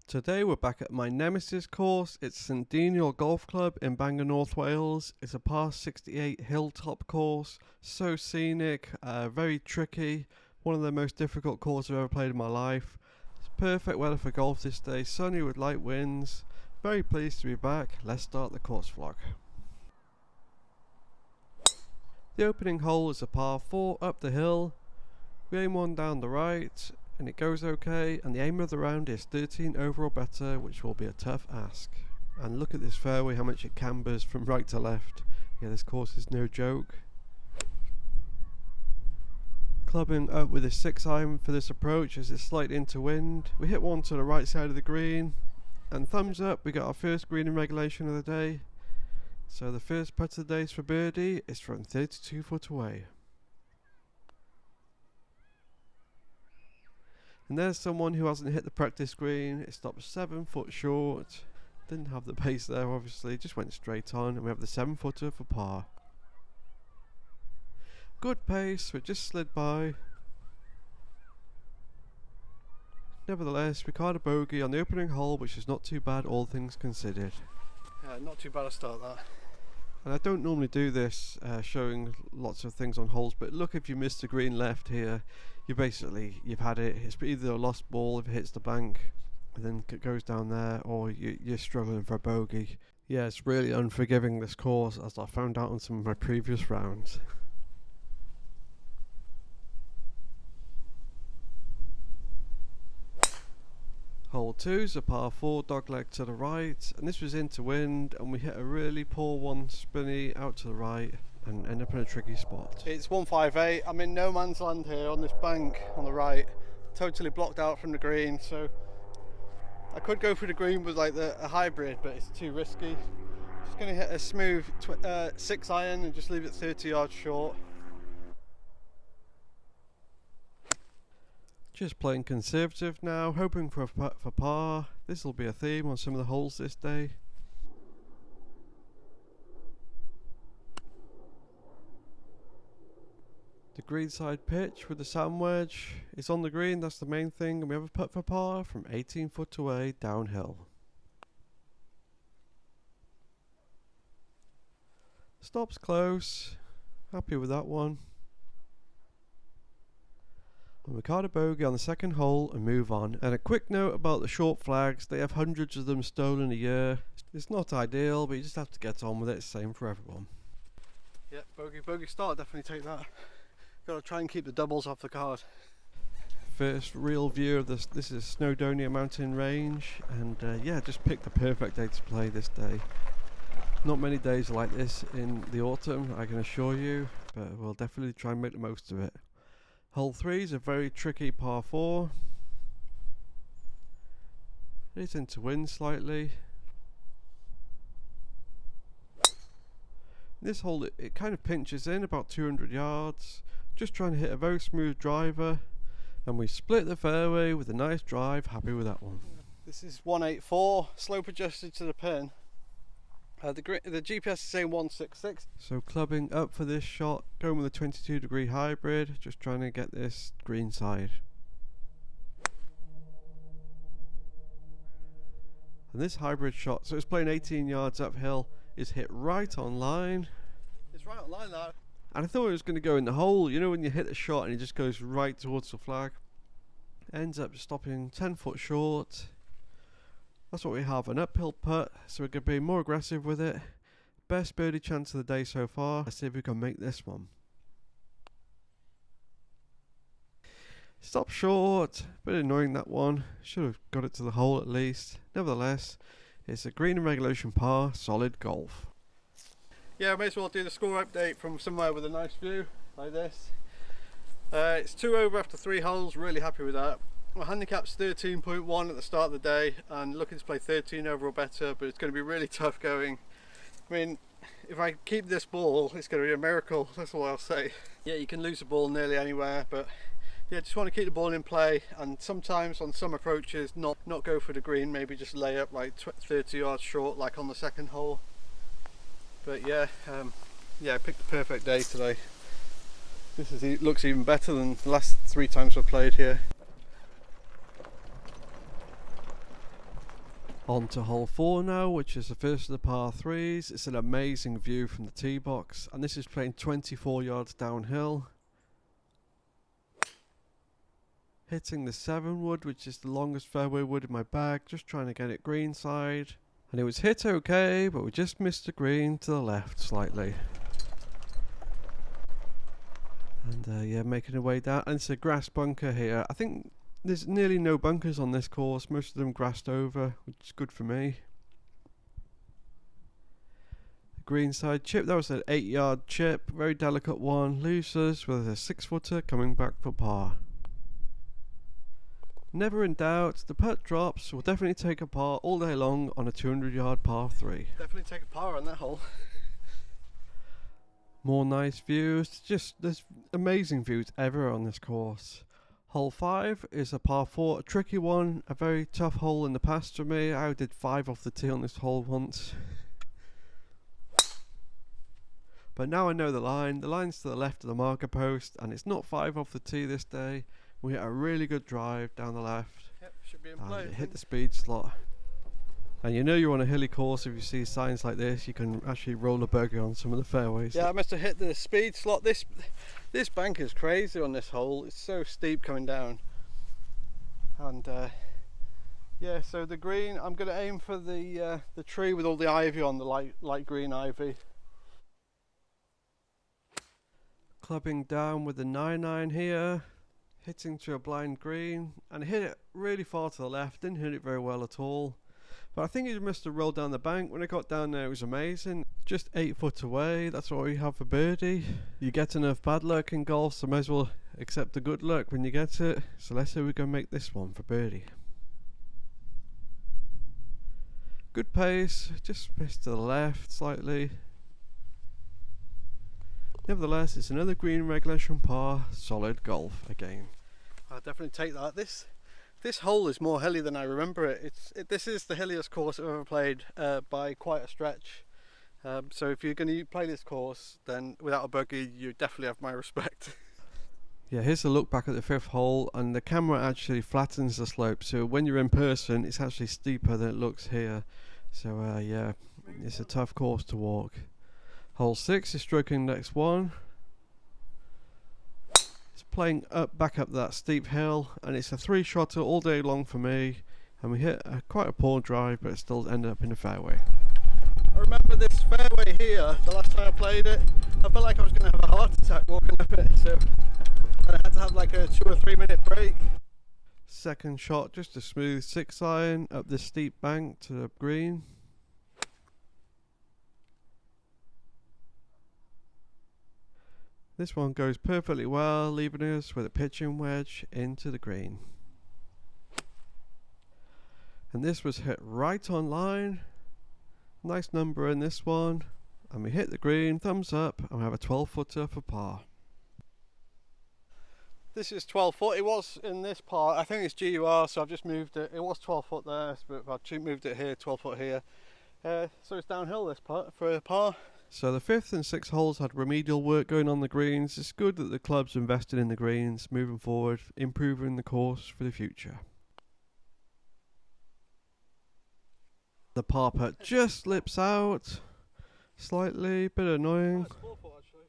Today we're back at my nemesis course. It's St Deiniol Golf Club in Bangor, North Wales. It's a par 68 hilltop course, so scenic, very tricky, one of the most difficult courses I've ever played in my life. It's perfect weather for golf this day, sunny with light winds. Very pleased to be back. Let's start the course vlog. The opening hole is a par 4 up the hill. We aim one down the right, and it goes okay, and the aim of the round is 13 over or better, which will be a tough ask. And look at this fairway, how much it cambers from right to left. Yeah, this course is no joke. Clubbing up with a 6-iron for this approach as it's slight into wind. We hit one to the right side of the green, and thumbs up, we got our first green in regulation of the day. So the first putt of the day is for birdie. It's from 32 foot away. And there's someone who hasn't hit the practice green. It stopped 7 foot short. Didn't have the pace there, obviously. Just went straight on, and we have the 7-footer for par. Good pace, but just slid by. Nevertheless, we caught a bogey on the opening hole, which is not too bad, all things considered. Yeah, not too bad a start, that. And I don't normally do this, showing lots of things on holes, but look, if you missed the green left here, you've had it. It's either a lost ball if it hits the bank and then it goes down there, or you're struggling for a bogey. Yeah, it's really unforgiving, this course, as I found out on some of my previous rounds. Hole 2 is a par 4 dogleg to the right, and this was into wind, and we hit a really poor one spinny out to the right and end up in a tricky spot. It's 158. I'm in no man's land here on this bank on the right, totally blocked out from the green, so I could go through the green with like a hybrid, but it's too risky. Just going to hit a smooth 6-iron and just leave it 30 yards short. Just playing conservative now, hoping for a putt for par. This will be a theme on some of the holes this day. The greenside pitch with the sand wedge is on the green, that's the main thing, and we have a putt for par from 18 foot away downhill. Stops close, happy with that one. And we caught a bogey on the second hole and move on. And a quick note about the short flags, they have hundreds of them stolen a year. It's not ideal, but you just have to get on with it, same for everyone. Yep, bogey start, definitely take that. Got to try and keep the doubles off the card. First real view of this. This is St Deiniol mountain range, and yeah, just picked the perfect day to play this day. Not many days like this in the autumn, I can assure you, but we'll definitely try and make the most of it. Hole 3 is a very tricky par 4. It's into wind slightly. This hole, it kind of pinches in about 200 yards. Just trying to hit a very smooth driver, and we split the fairway with a nice drive. Happy with that one. This is 184, slope adjusted to the pin. The GPS is saying 166. So clubbing up for this shot, going with a 22-degree hybrid, just trying to get this green side. And this hybrid shot, so it's playing 18 yards uphill, is hit right on line. It's right on line now. And I thought it was going to go in the hole. You know when you hit a shot and it just goes right towards the flag? Ends up stopping 10 foot short. That's what we have, an uphill putt, so we're going to be more aggressive with it. Best birdie chance of the day so far. Let's see if we can make this one. Stop short, bit annoying that one. Should have got it to the hole at least. Nevertheless, it's a green and regulation par, solid golf. Yeah, I may as well do the score update from somewhere with a nice view, like this. It's 2 over after 3 holes, really happy with that. My handicap's 13.1 at the start of the day, and looking to play 13 over or better, but it's going to be really tough going. I mean, if I keep this ball, it's going to be a miracle, that's all I'll say. Yeah, you can lose the ball nearly anywhere, but yeah, just want to keep the ball in play, and sometimes on some approaches not go for the green, maybe just lay up like 30 yards short like on the second hole. But yeah, I picked the perfect day today. This looks even better than the last 3 times I've played here. On to hole 4 now, which is the first of the par 3s. It's an amazing view from the tee box, and this is playing 24 yards downhill. Hitting the 7 wood, which is the longest fairway wood in my bag, just trying to get it greenside. And it was hit okay, but we just missed the green to the left slightly. And yeah, making our way down. And it's a grass bunker here. I think there's nearly no bunkers on this course, most of them grassed over, which is good for me. Greenside chip, that was an 8-yard chip, very delicate one, losers with a 6-footer coming back for par. Never in doubt, the putt drops, will definitely take a par all day long on a 200-yard par 3. Definitely take a par on that hole. More nice views, just there's amazing views ever on this course. Hole 5 is a par 4, a tricky one, a very tough hole in the past for me. I did 5 off the tee on this hole once. But now I know the line. The line's to the left of the marker post, and it's not 5 off the tee this day. We hit a really good drive down the left. Yep, should be in play. And it hit the speed slot. And you know you're on a hilly course if you see signs like this. You can actually roll a bogey on some of the fairways. Yeah, I must have hit the speed slot. This bank is crazy on this hole. It's so steep coming down. And yeah, so the green, I'm going to aim for the tree with all the ivy on, the light green ivy. Clubbing down with the 9-iron here. Hitting to a blind green. And hit it really far to the left. Didn't hit it very well at all. But I think he must have rolled down the bank. When I got down there, it was amazing. Just 8 foot away. That's what we have for birdie. You get enough bad luck in golf, so might as well accept the good luck when you get it. So let's see if we can make this one for birdie. Good pace. Just missed to the left slightly. Nevertheless, it's another green regulation par. Solid golf again. I'll definitely take that. This hole is more hilly than I remember it. This is the hilliest course I've ever played by quite a stretch. So if you're going to play this course, then without a buggy, you definitely have my respect. Yeah, here's a look back at the 5th hole, and the camera actually flattens the slope. So when you're in person, it's actually steeper than it looks here. So yeah, it's a tough course to walk. Hole 6 is stroking the next one. Playing back up that steep hill, and it's a 3-shotter all day long for me, and we hit quite a poor drive, but it still ended up in the fairway. I remember this fairway here, the last time I played it, I felt like I was going to have a heart attack walking up it, so I had to have like a 2 or 3 minute break. Second shot, just a smooth 6-iron up this steep bank to the green. This one goes perfectly well, leaving us with a pitching wedge into the green. And this was hit right on line. Nice number in this one. And we hit the green, thumbs up, and we have a 12-footer for par. This is 12 foot. It was in this part, I think it's GUR, so I've just moved it. It was 12 foot there, but I've moved it here, 12 foot here. So it's downhill this part for a par. So the 5th and 6th holes had remedial work going on the greens. It's good that the club's invested in the greens, moving forward, improving the course for the future. The par putt just slips out slightly, bit annoying. It's 4 foot actually.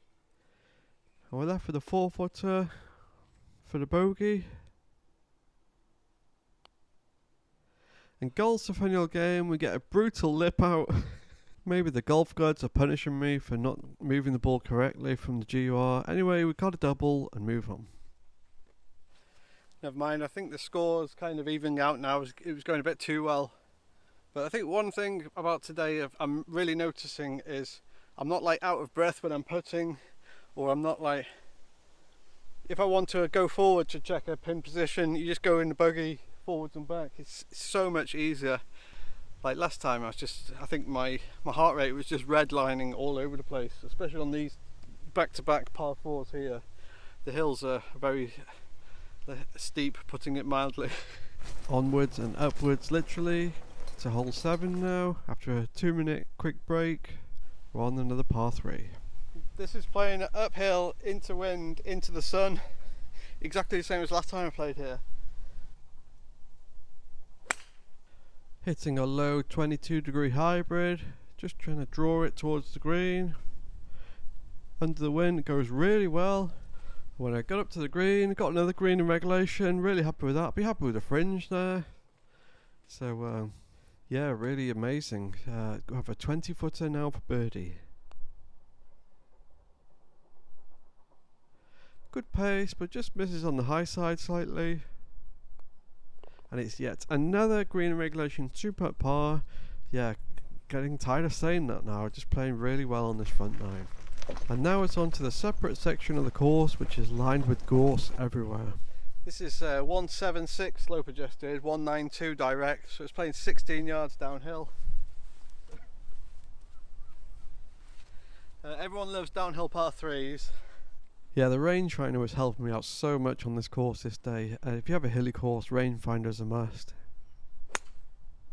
And we're left with a 4-footer for the bogey. And golf's a funny old game. We get a brutal lip out. Maybe the golf gods are punishing me for not moving the ball correctly from the GUR. Anyway, we got a double and move on. Never mind, I think the score's kind of evening out now. It was going a bit too well. But I think one thing about today I'm really noticing is I'm not like out of breath when I'm putting, or I'm not like, if I want to go forward to check a pin position, you just go in the buggy forwards and back. It's so much easier. Like last time, I think my heart rate was just redlining all over the place, especially on these back-to-back par 4s here. The hills are very steep, putting it mildly. Onwards and upwards, literally, to hole 7 now. After a 2-minute quick break, we're on another par 3. This is playing uphill, into wind, into the sun. Exactly the same as last time I played here. Hitting a low 22-degree hybrid, just trying to draw it towards the green. Under the wind, it goes really well. When I got up to the green, got another green in regulation, really happy with that. Be happy with the fringe there. So yeah, really amazing. Have a 20-footer now for birdie. Good pace, but just misses on the high side slightly. And it's yet another green in regulation, 2-putt par. Yeah, getting tired of saying that now. Just playing really well on this front nine. And now it's on to the separate section of the course, which is lined with gorse everywhere. This is 176 slope adjusted, 192 direct, so it's playing 16 yards downhill. Everyone loves downhill par 3s. Yeah, the rangefinder was helping me out so much on this course this day. If you have a hilly course, rangefinder is a must.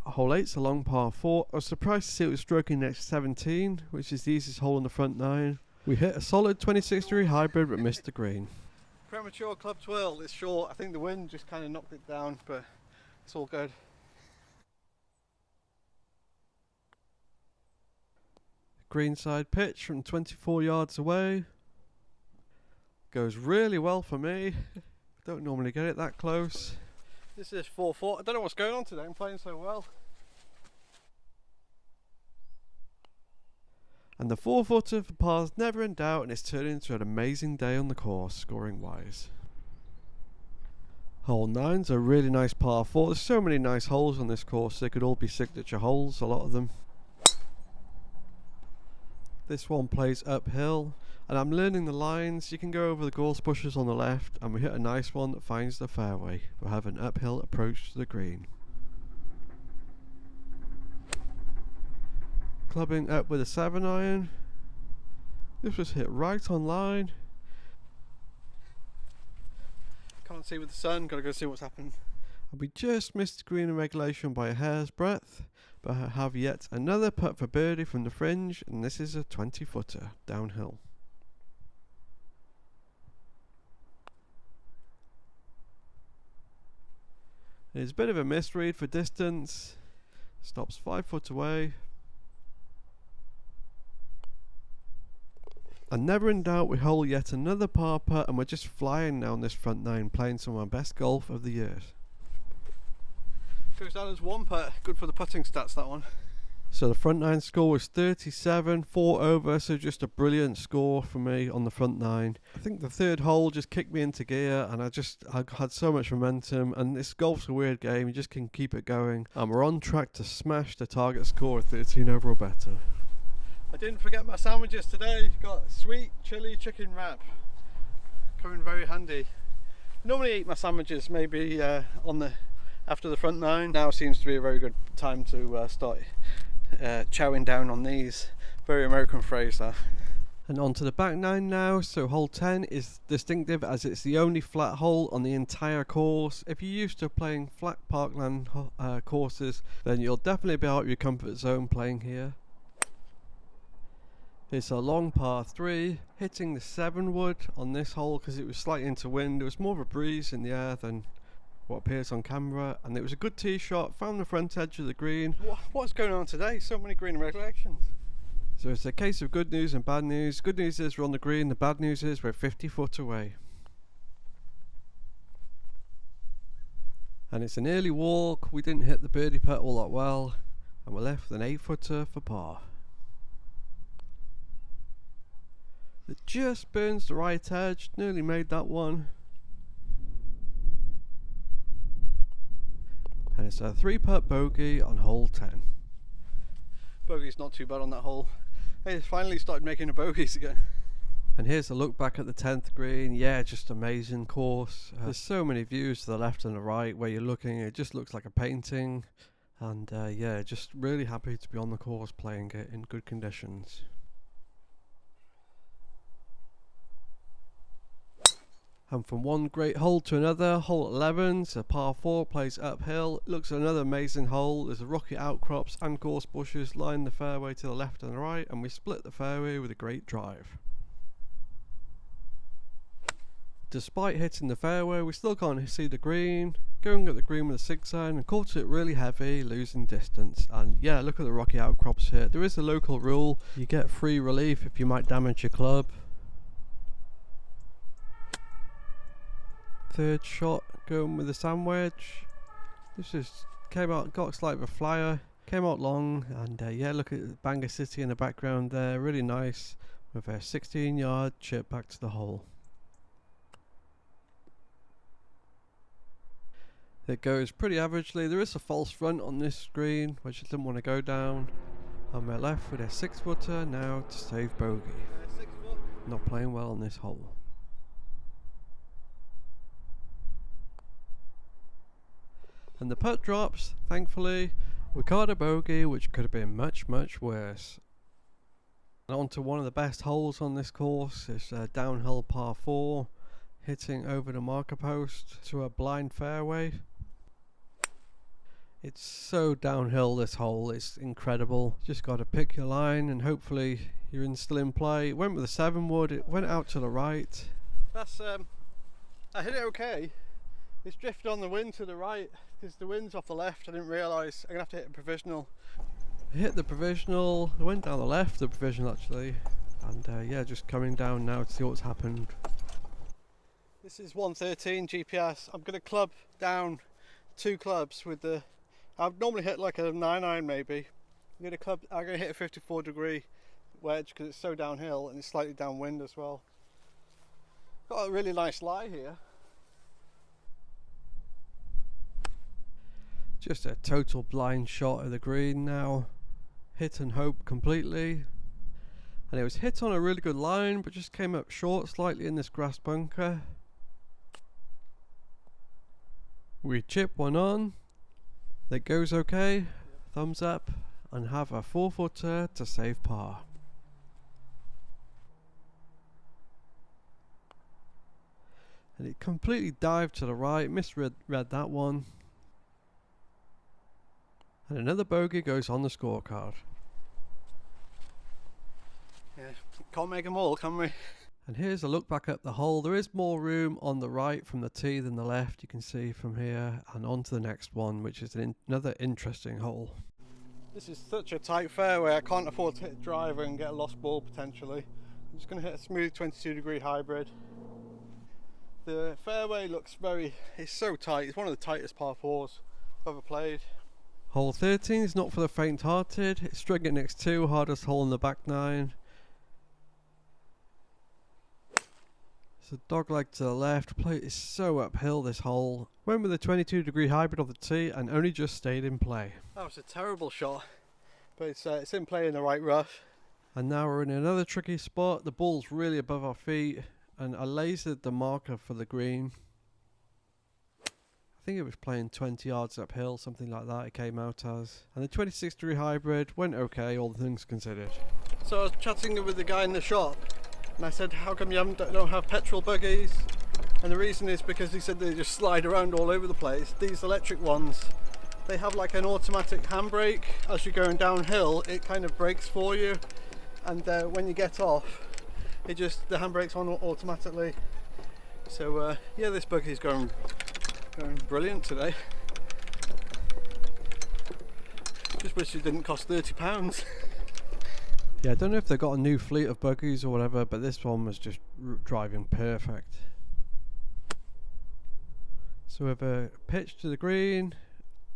Hole 8's a long par 4. I was surprised to see it was stroking next 17, which is the easiest hole in the front 9. We hit a solid 26-degree hybrid but missed the green. Premature club twirl, it's short. I think the wind just kind of knocked it down, but it's all good. Greenside pitch from 24 yards away. Goes really well for me. Don't normally get it that close. This is 4-4. I don't know what's going on today, I'm playing so well. And the 4-footer for par's never in doubt, and it's turned into an amazing day on the course, scoring wise. Hole 9's a really nice par 4. There's so many nice holes on this course, they could all be signature holes, a lot of them. This one plays uphill, and I'm learning the lines. You can go over the gorse bushes on the left, and we hit a nice one that finds the fairway. We'll have an uphill approach to the green. Clubbing up with a 7-iron. This was hit right on line. Can't see with the sun, gotta go see what's happened. And we just missed the green in regulation by a hair's breadth, but I have yet another putt for birdie from the fringe, and this is a 20-footer downhill. It's a bit of a misread for distance. Stops 5 foot away. And never in doubt, we hole yet another par putt, and we're just flying now on this front nine, playing some of our best golf of the year. Goes down as 1 putt, good for the putting stats, that one. So the front nine score was 37, 4 over, so just a brilliant score for me on the front nine. I think the third hole just kicked me into gear, and I had so much momentum, and this golf's a weird game, you just can keep it going. And we're on track to smash the target score of 13 over or better. I didn't forget my sandwiches today. Got sweet chili chicken wrap, coming very handy. Normally eat my sandwiches maybe after the front nine. Now seems to be a very good time to start chowing down on these. Very American phrase that. And on to the back nine now. So hole 10 is distinctive as it's the only flat hole on the entire course. If you're used to playing flat parkland courses, then you'll definitely be out of your comfort zone playing here. It's a long par 3, hitting the 7 wood on this hole because it was slightly into wind. There was more of a breeze in the air than what appears on camera, and it was a good tee shot, found the front edge of the green. What's going on today? So many green recollections. So it's a case of good news and bad news. Good news is we're on the green, the bad news is we're 50 foot away. And it's an early walk, we didn't hit the birdie putt all that well, and we're left with an 8-footer for par. It just burns the right edge, nearly made that one. And it's a 3-putt bogey on hole 10. Bogey's not too bad on that hole. Hey, finally started making the bogeys again. And here's a look back at the 10th green. Yeah, just amazing course. There's so many views to the left and the right where you're looking. It just looks like a painting. And yeah, just really happy to be on the course playing it in good conditions. And from one great hole to another, hole 11, so par 4 plays uphill. Looks another amazing hole. There's a rocky outcrops and gorse bushes line the fairway to the left and the right, and we split the fairway with a great drive. Despite hitting the fairway, we still can't see the green. Going at the green with a 6-iron and caught it really heavy, losing distance. And yeah, look at the rocky outcrops here. There is a local rule, you get free relief if you might damage your club. Third shot, going with the sand wedge. This just came out, got slight of a flyer, came out long, and yeah, look at Bangor City in the background there, really nice, with a 16-yard chip back to the hole. It goes pretty averagely. There is a false front on this green, which I didn't want to go down. On my left with a 6-footer now to save bogey. Not playing well on this hole. And the putt drops, thankfully. We caught a bogey, which could have been much worse. And on to one of the best holes on this course. It's a downhill par 4, hitting over the marker post to a blind fairway. It's so downhill, this hole, it's incredible. Just got to pick your line and hopefully you're still in play. Went with a 7-wood, it went out to the right. That's I hit it okay. It's drifted on the wind to the right because the wind's off the left. I didn't realise. I'm gonna have to hit a provisional. I hit the provisional, I went down the left, the provisional actually, and yeah, just coming down now to see what's happened. This is 113 GPS. I'm gonna club down 2 clubs with the. I've normally hit like a 9-iron maybe. I'm gonna hit a 54-degree wedge because it's so downhill and it's slightly downwind as well. Got a really nice lie here. Just a total blind shot of the green now. Hit and hope completely. And it was hit on a really good line, but just came up short slightly in this grass bunker. We chip one on. That goes okay. Thumbs up. And have a 4-footer to save par. And it completely dived to the right. Misread that one. And another bogey goes on the scorecard. Yeah, can't make them all, can we? And here's a look back at the hole. There is more room on the right from the tee than the left, you can see from here. And on to the next one, which is another interesting hole. This is such a tight fairway, I can't afford to hit a driver and get a lost ball potentially. I'm just going to hit a smooth 22-degree hybrid. The fairway looks it's so tight. It's one of the tightest par 4s I've ever played. Hole 13 is not for the faint-hearted. It's string at next 2, hardest hole in the back 9. It's a dog leg to the left. Play is so uphill, this hole. Went with a 22-degree hybrid off the tee and only just stayed in play. That was a terrible shot, but it's in play in the right rough. And now we're in another tricky spot. The ball's really above our feet, and I lasered the marker for the green. I think it was playing 20 yards uphill, something like that it came out as. And the 26-degree hybrid went okay, all things considered. So I was chatting with the guy in the shop, and I said, how come you don't have petrol buggies? And the reason is because he said they just slide around all over the place. These electric ones, they have like an automatic handbrake. As you're going downhill, it kind of brakes for you, and when you get off, the handbrake's on automatically. So yeah, this buggy's going brilliant today. Just wish it didn't cost £30. Yeah, I don't know if they've got a new fleet of buggies or whatever, but this one was just driving perfect. So we have a pitch to the green,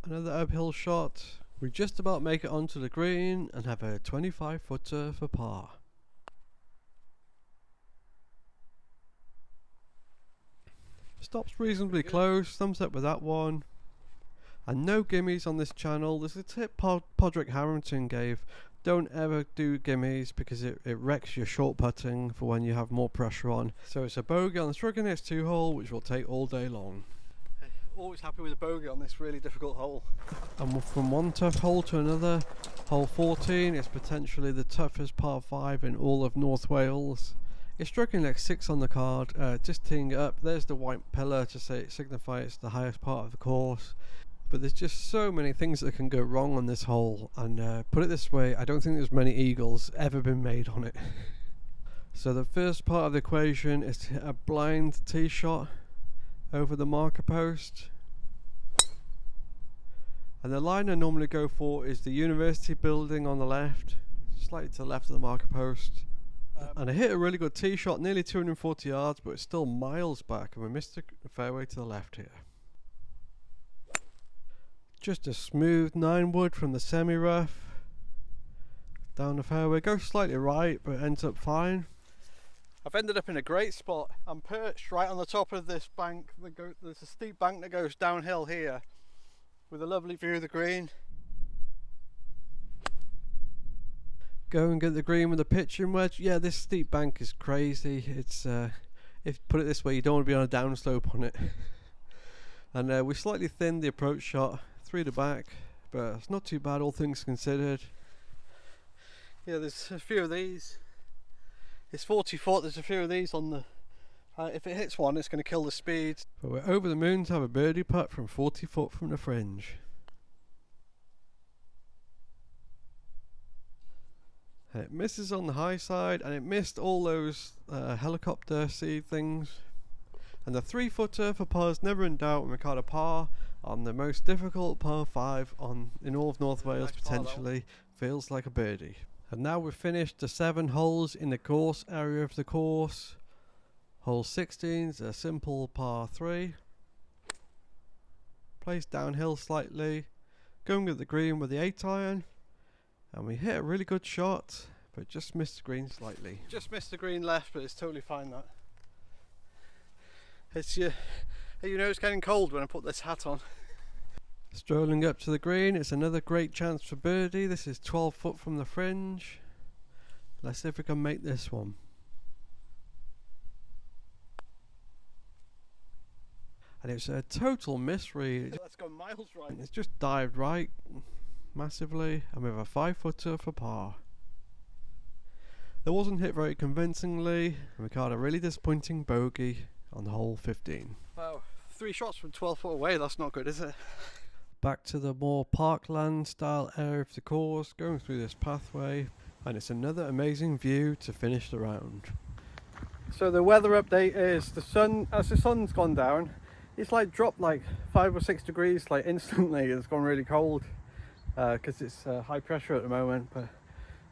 another uphill shot. We just about make it onto the green and have a 25-footer for par. Stops reasonably close, thumbs up with that one. And no gimmies on this channel. There's a tip Podrick Harrington gave. Don't ever do gimmies because it wrecks your short putting for when you have more pressure on. So it's a bogey on the struggling next 2 hole, which will take all day long. Always happy with a bogey on this really difficult hole. And from one tough hole to another, hole 14 is potentially the toughest par 5 in all of North Wales. It's struggling like 6 on the card, just teeing it up. There's the white pillar to signify it's the highest part of the course. But there's just so many things that can go wrong on this hole, and put it this way, I don't think there's many eagles ever been made on it. So the first part of the equation is to hit a blind tee shot over the marker post. And the line I normally go for is the university building on the left, slightly to the left of the marker post. And I hit a really good tee shot, nearly 240 yards, but it's still miles back, and we missed the fairway to the left here. Just a smooth 9-wood from the semi-rough down the fairway. Goes slightly right, but ends up fine. I've ended up in a great spot. I'm perched right on the top of this bank. There's a steep bank that goes downhill here with a lovely view of the green. Going at the green with a pitching wedge. Yeah, this steep bank is crazy. It's if put it this way, you don't want to be on a downslope on it. And we slightly thinned the approach shot through the back, but it's not too bad, all things considered. Yeah, there's a few of these. It's 40 foot. There's a few of these on the. If it hits one, it's going to kill the speed. But we're over the moon to have a birdie putt from 40 foot from the fringe. It misses on the high side, and it missed all those helicopter seed things. And the 3-footer for par is never in doubt, and we caught a par on the most difficult par 5 in all of North Wales, potentially. Feels like a birdie. And now we've finished the 7 holes in the gorse area of the course. Hole 16 is a simple par 3. Plays downhill slightly. Going at the green with the 8-iron. And we hit a really good shot, but just missed the green slightly. Just missed the green left, but it's totally fine that. It's you know it's getting cold when I put this hat on. Strolling up to the green, it's another great chance for birdie. This is 12 foot from the fringe. Let's see if we can make this one. And it's a total misread. That's gone miles right. It's just dived right massively, and we have a 5-footer for par. It wasn't hit very convincingly, and we caught a really disappointing bogey on hole 15. Wow, 3 shots from 12 foot away, that's not good, is it? Back to the more parkland style area of the course, going through this pathway, and it's another amazing view to finish the round. So the weather update is as the sun's gone down, it's like dropped like 5 or 6 degrees like instantly. It's gone really cold because it's high pressure at the moment. But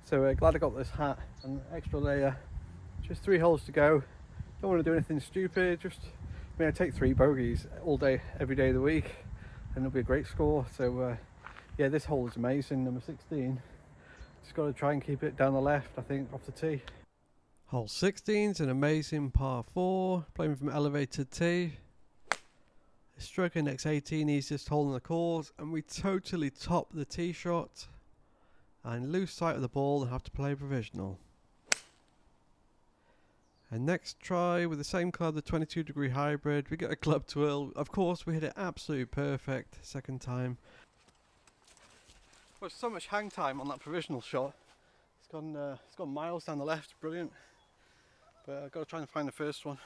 so we're glad I got this hat and extra layer. Just 3 holes to go. Don't want to do anything stupid. I take 3 bogeys all day, every day of the week, and it'll be a great score. So yeah, this hole is amazing, number 16. Just got to try and keep it down the left, I think, off the tee. Hole 16 is an amazing par 4, playing from elevated tee. Striking next 18, easiest hole in the course, and we totally top the tee shot and lose sight of the ball and have to play provisional. And next try with the same club, the 22-degree hybrid, we get a club twirl. Of course, we hit it absolutely perfect second time. Well, so much hang time on that provisional shot. It's gone miles down the left, brilliant. But I've got to try and find the first one.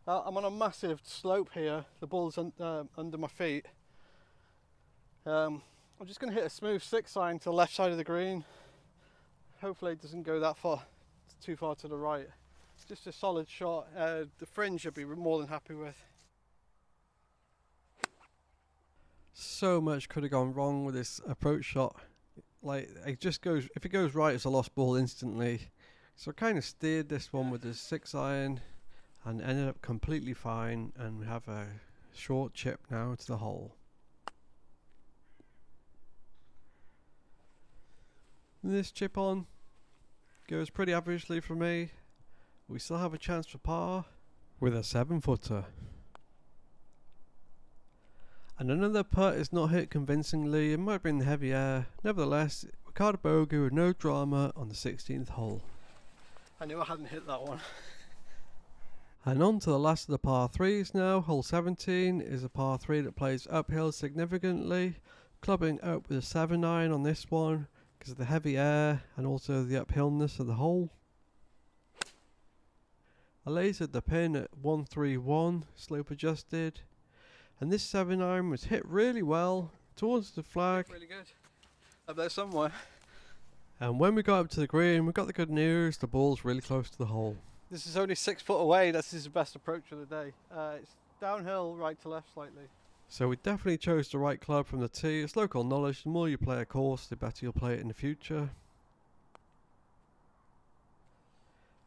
I'm on a massive slope here. The ball's under my feet. I'm just going to hit a smooth 6-iron to the left side of the green. Hopefully it doesn't go that far, too far to the right. Just a solid shot. The fringe I'd be more than happy with. So much could have gone wrong with this approach shot. Like, it just goes, if it goes right, it's a lost ball instantly. So I kind of steered this one with the 6-iron and ended up completely fine, and we have a short chip now to the hole. This chip on goes pretty averagely for me. We still have a chance for par with a 7-footer. And another putt is not hit convincingly. It might have been the heavy air. Nevertheless, we caught a bogey with no drama on the 16th hole. I knew I hadn't hit that one. And on to the last of the par 3s now. Hole 17 is a par 3 that plays uphill significantly. Clubbing up with a 7-iron on this one because of the heavy air and also the uphillness of the hole. I lasered the pin at 131, slope adjusted. And this 7-iron was hit really well towards the flag. Really good. Up there somewhere. And when we got up to the green, we got the good news, the ball's really close to the hole. This is only 6 foot away. This is the best approach of the day. It's downhill, right to left slightly. So we definitely chose the right club from the tee. It's local knowledge. The more you play a course, the better you'll play it in the future.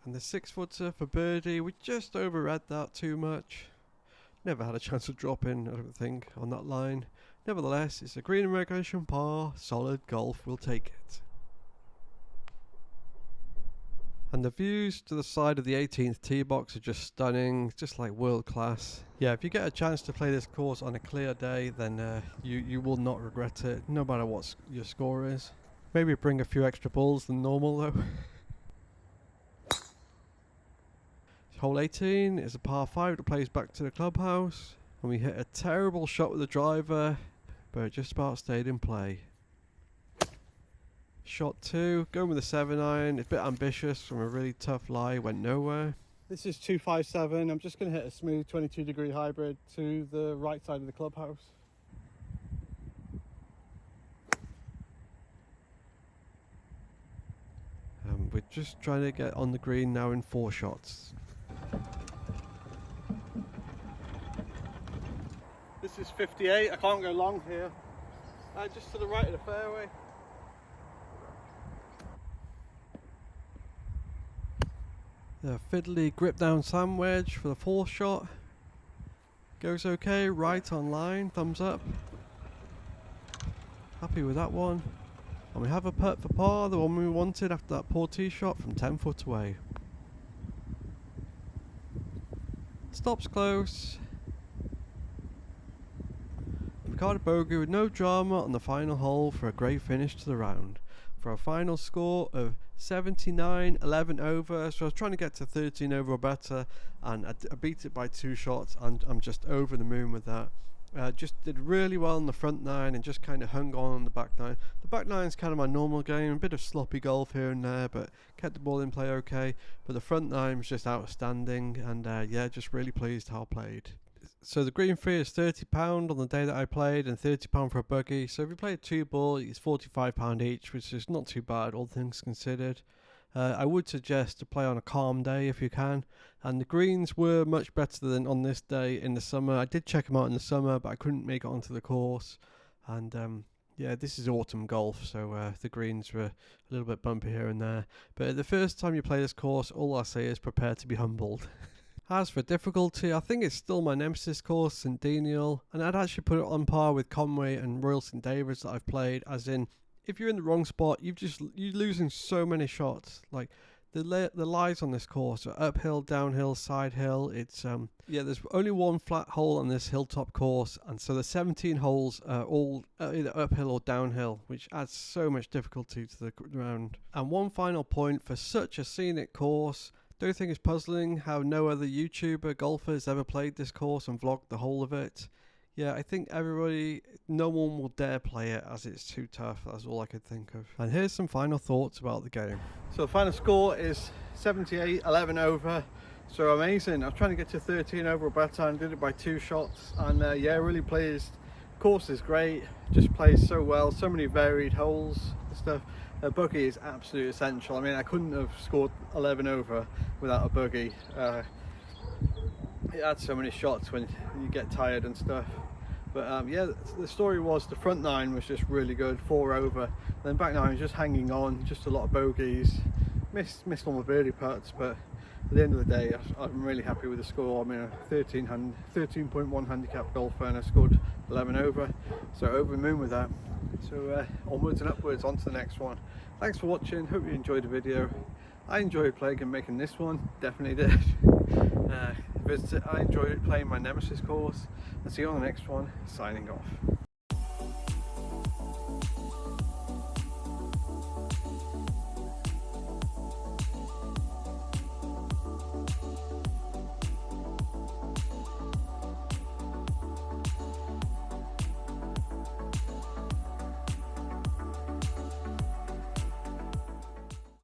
And the 6-footer for birdie, we just overread that too much. Never had a chance of dropping, I don't think, on that line. Nevertheless, it's a green and regulation par. Solid golf, we'll take it. And the views to the side of the 18th tee box are just stunning, just like world class. Yeah, if you get a chance to play this course on a clear day, then you will not regret it, no matter what your score is. Maybe bring a few extra balls than normal though. Hole 18 is a par 5 that plays back to the clubhouse, and we hit a terrible shot with the driver, but it just about stayed in play. Shot 2, going with a 7-iron, it's a bit ambitious from a really tough lie, went nowhere. This is 257. I'm just going to hit a smooth 22-degree hybrid to the right side of the clubhouse. We're just trying to get on the green now in 4 shots. This is 58. I can't go long here. Just to the right of the fairway. The fiddly grip down sand wedge for the 4th shot. Goes okay, right on line, thumbs up. Happy with that one. And we have a putt for par, the one we wanted after that poor tee shot from 10 foot away. Stops close. We caught a bogey with no drama on the final hole for a great finish to the round. For a final score of 79, 11 over, so I was trying to get to 13 over or better, and I beat it by 2 shots, and I'm just over the moon with that. Just did really well on the front 9 and just kind of hung on the back 9. The back 9 is kind of my normal game, a bit of sloppy golf here and there, but kept the ball in play okay. But the front 9 was just outstanding, and yeah, just really pleased how I played. So the green fee is £30 on the day that I played, and £30 for a buggy. So if you play a 2-ball, it's £45 each, which is not too bad, all things considered. I would suggest to play on a calm day if you can, and the greens were much better than on this day in the summer. I did check them out in the summer, but I couldn't make it onto the course, and yeah, this is autumn golf, so the greens were a little bit bumpy here and there. But the first time you play this course, all I say is prepare to be humbled. As for difficulty, I think it's still my nemesis course, St Deiniol, and I'd actually put it on par with Conway and Royal St David's that I've played, as in, if you're in the wrong spot, you're losing so many shots. Like, the lies on this course are uphill, downhill, side hill. It's, yeah, there's only one flat hole on this hilltop course, and so the 17 holes are all either uphill or downhill, which adds so much difficulty to the round. And one final point, for such a scenic course, don't think it's puzzling how no other YouTuber golfer has ever played this course and vlogged the whole of it. Yeah, I think no one will dare play it as it's too tough. That's all I could think of. And here's some final thoughts about the game. So the final score is 78, 11 over. So amazing. I was trying to get to 13 over or better and did it by 2 shots. And yeah, really pleased. Course is great. Just plays so well. So many varied holes and stuff. A bogey is absolutely essential. I mean, I couldn't have scored 11 over without a bogey. It adds so many shots when you get tired and stuff. But yeah, the story was the front 9 was just really good, 4 over. Then back 9 was just hanging on, just a lot of bogeys. Missed all my birdie putts, but at the end of the day, I'm really happy with the score. I'm in a 13.1 handicap golfer, and I scored 11 over, so over the moon with that. So onwards and upwards, on to the next one. Thanks for watching, hope you enjoyed the video. I enjoyed playing and making this one, definitely did. I enjoyed playing my nemesis course, and see you on the next one, signing off.